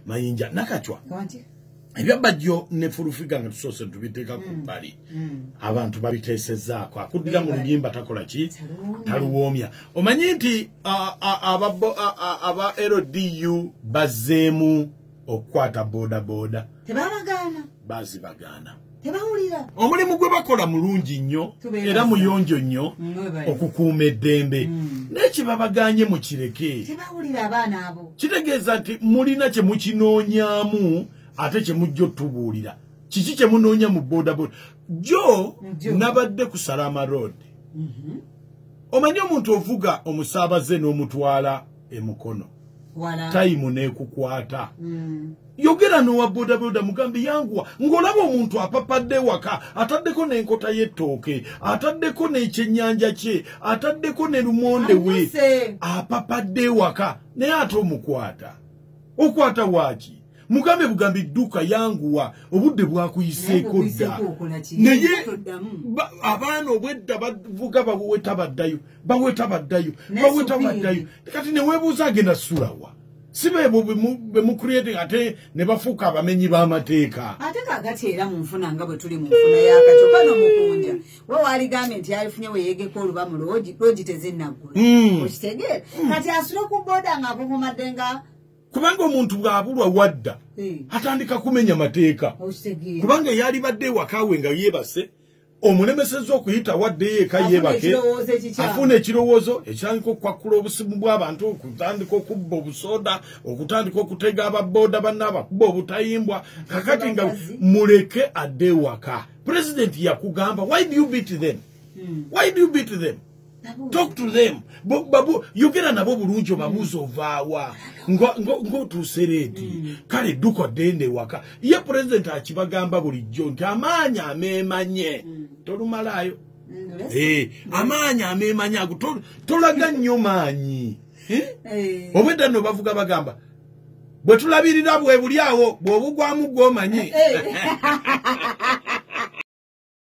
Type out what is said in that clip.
mayinja nakachwa ebyabajjo ne fulufiga nga tusose tubiteeka ku bbali abantu babiteesezaako akudira mu luyimba takola ki taluwoomya omanyi nti aba LDU bazzeemu okukwata bodaboda tebabagaana bazibagaana tebawulira omulimu gwe bakola mulungi nnyo era muyonjo nnyo okukuuma eddembe n'ekibabaganye mu kireke tebawulira abaana abo kitegeeza nti mulina kye mukinoonyaamu ate kye mujja otubuulira kiki kye munoonya mu bodaboda jo nabadde ku Salama Road omanyi omuntu ovuga omusaabaze n'omutwala emukono tayimu n'ekukwata yogera n'owa bodaboda mugambe yanguwa ng'olaba omuntu apapadde waka ataddeko n'enkota y'ettooke ataddeko n'ekyennyanja kye ataddeko ne lumonde we apapadde waka naye ate omukwata okwata waaki mugambe bugambi dduka yanguwa obudde bwakuyiseeko dda naye abaana obwedda bavuga baweta baddayo kati neweebuuza agenda ssulawa si beebo be mucreating ate ne bafuuka abamenyi b'amateeka ate kaagati era mu nfuna nga bwe tuli mu nfuna y'akacokano mukundya we waaligambe nti alifunye weyeegeko olubamu loogi tezinnaggula okitegeera kati asule ku booda ng'akukumadde nga kubanga omuntu bw'abulwa wadda atandika kumenya mateeka kubanga yali badde ewakaawe nga yeebase omulemesezza okuyita wadde yeeka yeebake afuna ekirowoozo ekitandika okwakkula obusimu bw'abantu okutandika okubba obusoda okutandika okutega ababooda banne abakuba obutayimbwa kakati nga muleke adde ewaka pulezidenti yakugamba why do you beat them talk to them babu yogera nabo bulungi obabuuza ovaawa ng'otuuse leeti kale dduka ddende waka ye pulezidenti akibagamba bulijjo nti amaanyi ameemanye tolumalaayo amaanyi ameemanye ago tolaga nnyo maanyi obwedda nno bavuga bagamba bwe tulabirira bwe buli awo bw'obugwamu gw'omanyi